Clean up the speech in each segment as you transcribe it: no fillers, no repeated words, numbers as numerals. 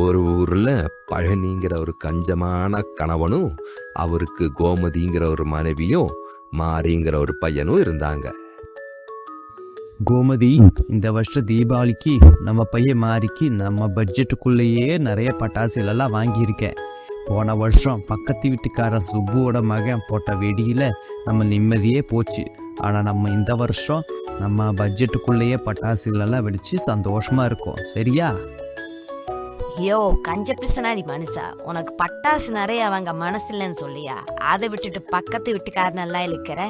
ஒரு ஊர்ல பழனிங்கிற ஒரு கஞ்சமான கணவனும் அவருக்கு கோமதிங்கிற ஒரு மனைவியும் மாரிங்கிற ஒரு பையனும் இருந்தாங்க. கோமதி, இந்த வருஷம் தீபாவளிக்கு நம்ம பையன் மாரிக்கு நம்ம பட்ஜெட்டுக்குள்ளேயே நிறைய பட்டாசுகள் எல்லாம் வாங்கியிருக்கேன். போன வருஷம் பக்கத்து வீட்டுக்கார சுப்புவோட மகன் போட்ட வெடியில நம்ம நிம்மதியே போச்சு. ஆனால் நம்ம இந்த வருஷம் நம்ம பட்ஜெட்டுக்குள்ளேயே பட்டாசுகள் எல்லாம் வெடிச்சு சந்தோஷமா இருக்கோம். சரியா? ஐயோ கஞ்ச பிசனாடி மனுஷா, உனக்கு பட்டாசு நிறைய அவங்க மனசு இல்லைன்னு சொல்லியா அதை விட்டுட்டு பக்கத்து வீட்டுக்காரனெல்லாம் இழுக்கிற?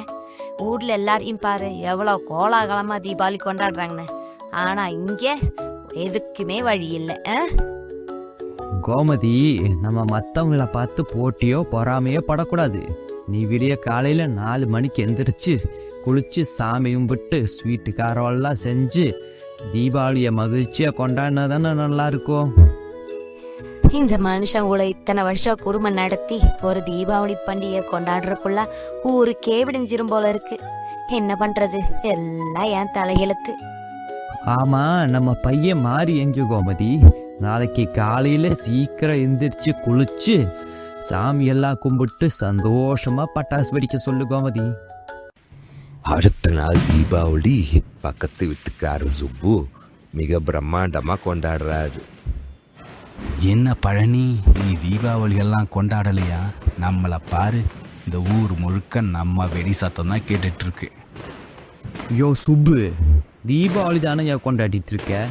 ஊர்ல எல்லாரையும் பாரு எவ்வளோ கோலாகலமா தீபாவளி கொண்டாடுறாங்கன்னு. ஆனா இங்க எதுக்குமே வழி இல்லை. கோமதி, நம்ம மற்றவங்கள பார்த்து போட்டியோ பொறாமையோ படக்கூடாது. நீ விடிய காலையில் 4 மணிக்கு எந்திரிச்சு குளிச்சு சாமி கும்பிட்டு ஸ்வீட்டு காரமெல்லாம் செஞ்சு தீபாவளியை மகிழ்ச்சியாக கொண்டாடினா தானே நல்லா இருக்கும். இந்த மனுஷன் கூட இத்தனை வருஷம் குடும்பம் நடத்தி ஒரு தீபாவளி பண்டிகை கொண்டாடுறக்குள்ள ஊருக்கே விடிஞ்சிரும் போல இருக்கு. என்ன பண்றது, எல்லாம் என் தலையெழுத்து. ஆமா, நம்ம பையன் மாறி எங்க கோமதி? நாளைக்கு காலையில சீக்கிரம் எந்திரிச்சு குளிச்சு சாமி எல்லாம் கும்பிட்டு சந்தோஷமா பட்டாசு வெடிக்க சொல்லு கோமதி. அடுத்த நாள் தீபாவளி பக்கத்து வீட்டுக்காரர் சுப்பு மிக பிரம்மாண்டமா கொண்டாடுறாரு. என்ன பழனி, நீ தீபாவளி எல்லாம் கொண்டாடலையா? நம்மளை பாரு, இந்த ஊர் முழுக்க நம்ம வெடி சத்தம் தான் கேட்டுட்டு இருக்கு. யோ சுப்பு, தீபாவளி தானே கொண்டாடிட்டு இருக்க?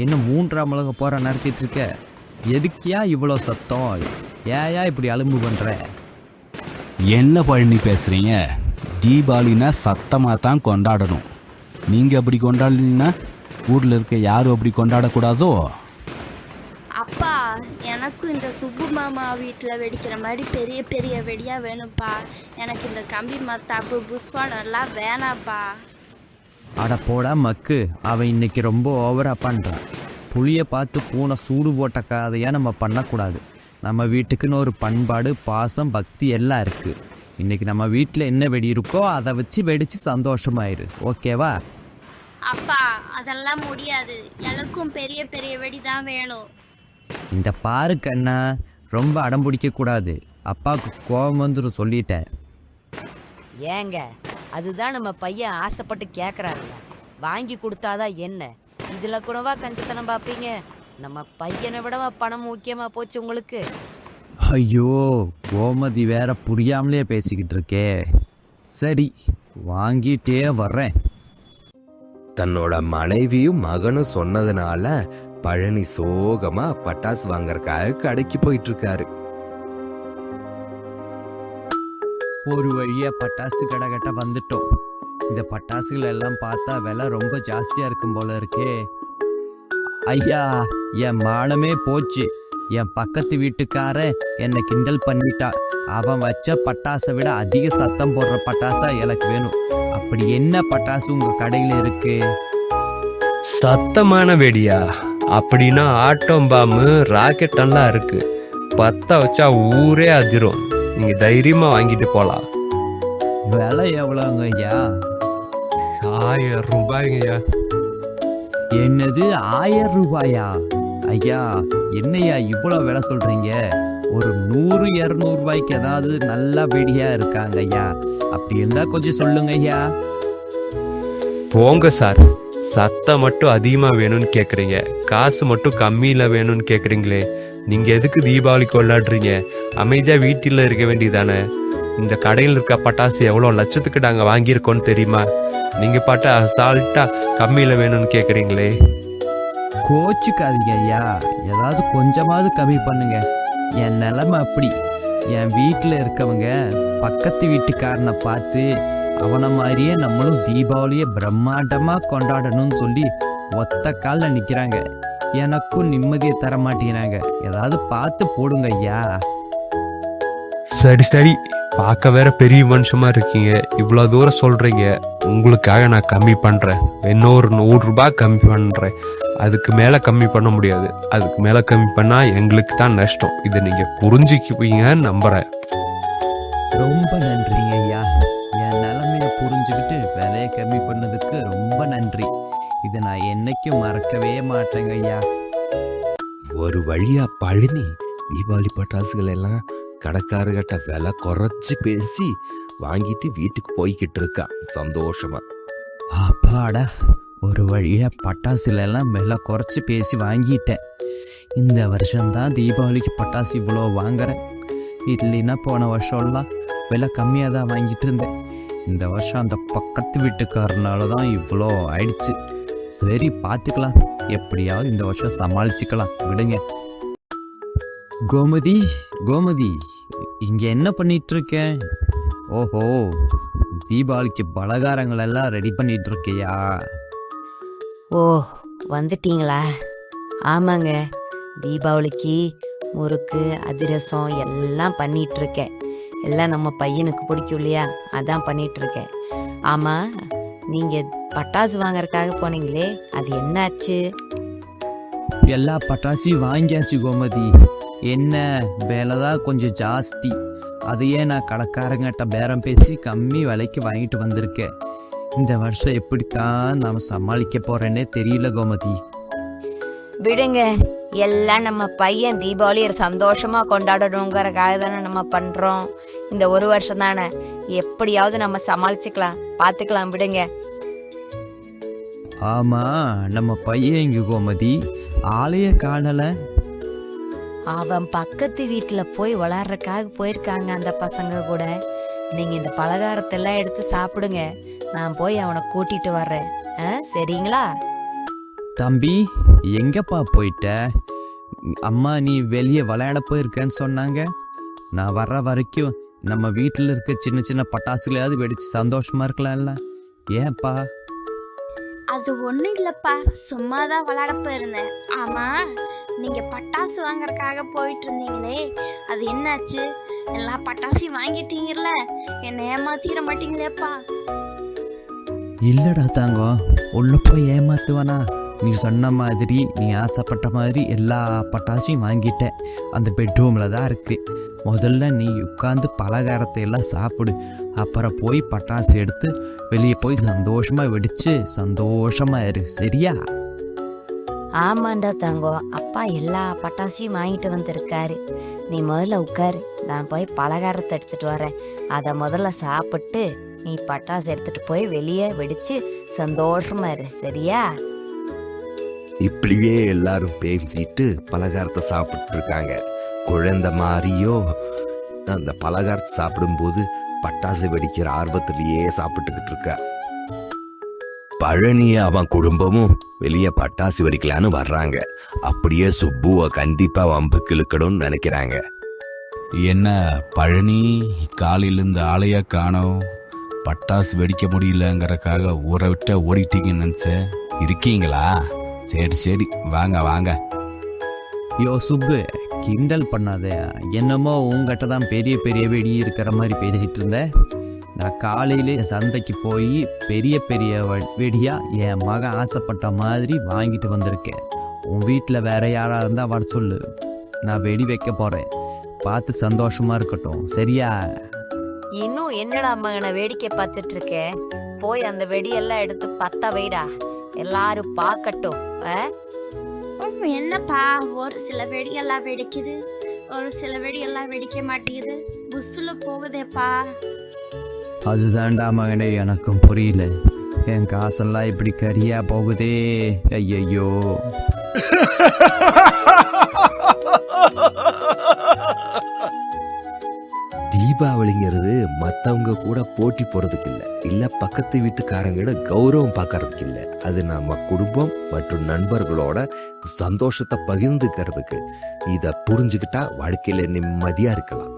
என்ன 3ஆம் உலக போற நடத்திட்டு இருக்க? எதுக்கியா இவ்வளோ சத்தம்? ஏயா இப்படி அலும்பு பண்ற? என்ன பழனி பேசுறீங்க? தீபாவளினா சத்தமாக தான் கொண்டாடணும். நீங்கள் அப்படி கொண்டாடலீங்கன்னா ஊரில் இருக்க யாரும் அப்படி கொண்டாடக்கூடாதோ? அப்பா, எனக்கும் இந்த சுப்பு மாமா வீட்டில் வெடிக்கிற மாதிரி பெரிய பெரிய வெடியாக வேணும்ப்பா. எனக்கு இந்த கம்பி மத்தாப்பு புஷ்பானம் எல்லாம் வேணாப்பா. அட போடா மக்கு, அவன் இன்னைக்கு ரொம்ப ஓவரா பண்ணுறான். புளியை பார்த்து பூனை சூடு போட்ட கதையா நம்ம பண்ணக்கூடாது. நம்ம வீட்டுக்குன்னு ஒரு பண்பாடு, பாசம், பக்தி எல்லாம் இருக்குது. இன்னைக்கு நம்ம வீட்டில் என்ன வெடி இருக்கோ அதை வச்சு வெடிச்சு சந்தோஷமாயிரு. ஓகேவா? அப்பா, அதெல்லாம் முடியாது. எனக்கும் பெரிய பெரிய வெடி தான் வேணும். இந்த பாரு கண்ணா, ரொம்ப அடம் பிடிக்க கூடாது. அப்பாவுக்கு கோபம் வந்துடும், சொல்லிட்டேன். ஏங்க, அதுதான் நம்ம பையன் ஆசைப்பட்டு கேட்குறாருல, வாங்கி கொடுத்தாதான் என்ன? இதுல கூடவா கஞ்சத்தனம் பார்ப்பீங்க? நம்ம பையனை விடவா பணம் முக்கியமா போச்சு உங்களுக்கு? ஐயோ, கோமதி வேற புரியாமலே பேசிக்கிட்டு இருக்கே. சரி, வாங்கிட்டே வர்றேன். தன்னோட மனைவியும் மகனும் சொன்னதுனால பழனி சோகமா பட்டாசு வாங்கறதுக்காக கடைக்கு போயிட்டு இருக்காரு. ஒரு வழியா பட்டாசு கடை கிட்ட வந்துட்டோம். இந்த பட்டாசுகள் எல்லாம் பார்த்தா விலை ரொம்ப ஜாஸ்தியா இருக்கும் போல இருக்கே. ஐயா, என் மானமே போச்சு. என் பக்கத்து வீட்டுக்கார என்னை கிண்டல் பண்ணிட்டா. அவன் வச்ச பட்டாசை விட அதிக சத்தம் போடுற பட்டாசா எனக்கு வேணும். அப்படி என்ன பட்டாசு உங்க கடையில இருக்கு? சத்தமான வெடியா? அப்படின்னா ஆட்டம் பாம்பு, ராக்கெட் எல்லாம் இருக்கு. பத்த வச்சா ஊரே அதிரும். நீங்க தைரியமா வாங்கிட்டு போலாம். விலை எவ்வளோங்க ஐயா? 1000 ரூபாய்ங்கய்யா. என்னது 1000 ரூபாயா? ஐயா, என்னையா இவ்வளோ விலை சொல்றீங்க? ஒரு 100-200 ரூபாய்க்கு ஏதாவது நல்ல வெடியா இருக்காங்க ஐயா? அப்படி இருந்தா கொஞ்சம் சொல்லுங்க ஐயா. போங்க சார், சத்தம் மட்டும் அதிகமா வேணும்னு கேக்குறீங்க, காசு மட்டும் கம்மியில வேணும்னு கேக்குறீங்களே. நீங்க எதுக்கு தீபாவளி கொண்டாடுறீங்க? அமைதியா வீட்டில் இருக்க வேண்டியதானே. இந்த கடையில் இருக்க பட்டாசு எவ்வளோ லட்சத்துக்கு நாங்கள் வாங்கியிருக்கோன்னு தெரியுமா? நீங்க பாட்ட அசால்ட்டா கம்மியில வேணும்னு கேக்குறீங்களே. கோச்சுக்காதீங்க ஐயா, ஏதாவது கொஞ்சமாவது கம்மி பண்ணுங்க. என் நிலைமை அப்படி. என் வீட்டில் இருக்கவங்க பக்கத்து வீட்டுக்காரனை பார்த்து அவனை மாதிரியே நம்மளும் தீபாவளியை பிரம்மாண்டமாக கொண்டாடணும்னு சொல்லி ஒத்த காலில் நிற்கிறாங்க. எனக்கும் நிம்மதியை தர மாட்டேங்கிறாங்க. ஏதாவது பார்த்து போடுங்க ஐயா. சரி சரி, பார்க்க வேற பெரிய மனுஷமா இருக்கீங்க, இவ்வளோ தூரம் சொல்றீங்க. உங்களுக்காக நான் கம்மி பண்றேன். இன்னொரு 100 ரூபாய் கம்மி பண்றேன். அதுக்கு மேல கம்மி பண்ண முடியாது. அதுக்கு மேல கம்மி பண்ணா எங்களுக்கு தான் நஷ்டம். இதை நீங்க புரிஞ்சுக்குவீங்கன்னு நம்புறேன். ரொம்ப நன்றிங்க ஐயா. என் நிலைமையை புரிஞ்சுக்கிட்டு விலையை கம்மி பண்ணதுக்கு ரொம்ப நன்றி. இதை நான் என்னைக்கும் மறக்கவே மாட்டேங்க ஐயா. ஒரு வழியா பழனி தீபாவளி பட்டாசுகள் எல்லாம் கடைக்காரர்கிட்ட விலை குறைச்சி பேசி வாங்கிட்டு வீட்டுக்கு போய்கிட்டு இருக்கான் சந்தோஷமா. அப்பாடா, ஒரு வழியா பட்டாசுல எல்லாம் விலை குறைச்சி பேசி வாங்கிட்டேன். இந்த வருஷம்தான் தீபாவளிக்கு பட்டாசு இவ்வளோ வாங்குறேன். இல்லைன்னா போன வருஷம்லாம் விலை கம்மியாக தான் வாங்கிட்டு இருந்தேன். இந்த வருஷம் அந்த பக்கத்து வீட்டுக்காரனால தான் இவ்வளோ ஆயிடுச்சு. சரி, பார்த்துக்கலாம், எப்படியாவது இந்த வருஷம் சமாளிச்சுக்கலாம், விடுங்க. கோமதி, கோமதி, இங்கே என்ன பண்ணிட்டு இருக்கேன்? ஓஹோ, தீபாவளிக்கு பலகாரங்கள் எல்லாம் ரெடி பண்ணிட்டு இருக்கியா? ஓ, வந்துட்டீங்களா? ஆமாங்க, தீபாவளிக்கு முறுக்கு அதிரசம் எல்லாம் பண்ணிட்டு இருக்கேன். எல்லாம் நம்ம பையனுக்கு பிடிக்கும் இல்லையா, அதான் பண்ணிட்டு இருக்கேன். ஆமா, நீங்க பட்டாசு வாங்கறதுக்காக போனீங்களே, அது என்னாச்சு? எல்லா பட்டாசையும் வாங்கியாச்சு கோமதி. என்ன, விலை தான் கொஞ்சம் ஜாஸ்தி. அதையே நான் கடைக்காரங்கிட்ட பேரம் பேசி கம்மி விலைக்கு வாங்கிட்டு வந்திருக்கேன். இந்த வருஷம் எப்படித்தான் நாம் சமாளிக்க போறேன்னே தெரியல கோமதி. விடுங்க, எல்லாம் நம்ம பையன் தீபாவளியை சந்தோஷமா கொண்டாடணுங்கிறக்காக தானே நம்ம பண்றோம். இந்த ஒரு வருஷம் தானே, எப்படியாவது நம்ம சமாளிச்சுக்கலாம், பார்த்துக்கலாம், விடுங்க. ஆமா, நம்ம பையன் இங்க கோமதி, ஆளைய காணல. அவன் பக்கத்து வீட்டுல போய் விளையாடுறதுக்காக போயிருக்காங்க அந்த பசங்க கூட. நீங்க இந்த பலகாரத்தை எல்லாம் எடுத்து சாப்பிடுங்க, நான் போய் அவனை கூட்டிட்டு வர்றேன். சரிங்களா? தம்பி, எங்கப்பா போயிட்ட? அம்மா நீ வெளியே விளையாட போயிருக்கேன்னு சொன்னாங்க. நான் வர்ற வரைக்கும் நம்ம வீட்டில் இருக்க சின்ன சின்ன பட்டாசுகளையாவது வெடிச்சு சந்தோஷமா இருக்கலாம்ல, ஏன்ப்பா? அது ஒன்றும் இல்லைப்பா, சும்மா தான் விளையாட போயிருந்தேன். ஆமாம், நீங்கள் பட்டாசு வாங்குறதுக்காக போயிட்டு இருந்தீங்களே, அது என்னாச்சு? எல்லா பட்டாசையும் வாங்கிட்டீங்கல்ல, என்னை ஏமாத்திட மாட்டீங்களேப்பா? இல்லடா தாங்கம், உள்ள போய் ஏமாத்துவானா? நீ சொன்ன மாதிரி, நீ ஆசைப்பட்ட மாதிரி எல்லா பட்டாசையும் வாங்கிட்டேன். அந்த பெட்ரூமில் தான் இருக்கு. முதல்ல நீ உட்காந்து பலகாரத்தை எல்லாம் சாப்பிடு, அப்புறம் போய் பட்டாசு எடுத்து வெளியே போய் சந்தோஷமா வெடிச்சு சந்தோஷமா இரு, சரியா? ஆமாண்டா தங்கம், அப்பா எல்லா பட்டாசையும் வாங்கிட்டு வந்திருக்காரு. நீ முதல்ல உட்காரு, நான் போய் பலகாரத்தை எடுத்துட்டு வரேன். அதை முதல்ல சாப்பிட்டு நீ பட்டாசு எடுத்துட்டு போய் வெளியே வெடிச்சு சந்தோஷமா இரு, சரியா? இப்படியே எல்லாரும் பேசிட்டு பலகாரத்தை சாப்பிட்டு இருக்காங்க. குழந்தை மாதிரியோ அந்த பலகாரத்தை சாப்பிடும்போது பட்டாசு வெடிக்கிற ஆர்வத்திலேயே சாப்பிட்டுக்கிட்டு இருக்க. பழனி அவன் குடும்பமும் வெளியே பட்டாசு வெடிக்கலான்னு வர்றாங்க. அப்படியே சுப்புவை கண்டிப்பா வம்புக்கு இழுக்கணும்னு நினைக்கிறாங்க. என்ன பழனி, காலையிலேருந்து ஆளையா காணோம்? பட்டாசு வெடிக்க முடியலங்கிறக்காக ஊரை விட்டு ஓடிட்டீங்கன்னு நினச்சேன். இருக்கீங்களா? சரி சரி, வாங்க வாங்க. யோ சுப்பு, கிண்டல் பண்ணாத. என்னமோ உங்ககிட்ட தான் பெரிய பெரிய வெடி இருக்கிற மாதிரி பேசிட்டு இருந்தேன். நான் காலையிலே சந்தைக்கு போய் பெரிய பெரிய வெடியா என் மகன் ஆசைப்பட்ட மாதிரி வாங்கிட்டு வந்திருக்கேன். உன் வீட்டில் வேற யாரா இருந்தா வர சொல்லு, நான் வெடி வைக்க போறேன். பார்த்து சந்தோஷமா இருக்கட்டும், சரியா? இன்னும் என்னடா மகனை வேடிக்கை பார்த்துட்டு இருக்க? போய் அந்த வெடியெல்லாம் எடுத்து பத்த வைடா, எல்லாரும் பார்க்கட்டும். என்னப்பா, ஒரு சில வெடியெல்லாம் வெடிக்குது, ஒரு சில வெடியெல்லாம் வெடிக்க மாட்டேங்குது, புஸ்ஸுல போகுதேப்பா. அதுதான்டா மகனே, எனக்கும் புரியல. என் காசெல்லாம் இப்படி கரியா போகுதே, ஐயையோ. தீபாவளிங்கிறது மற்றவங்க கூட போட்டி போறதுக்கு இல்லை, இல்லை பக்கத்து வீட்டுக்காரங்களோட கௌரவம் பார்க்கறதுக்கு இல்லை. அது நம்ம குடும்பம் மற்றும் நண்பர்களோட சந்தோஷத்தை பகிர்ந்துக்கிறதுக்கு. இதை புரிஞ்சுக்கிட்டா வாழ்க்கையில நிம்மதியா இருக்கலாம்.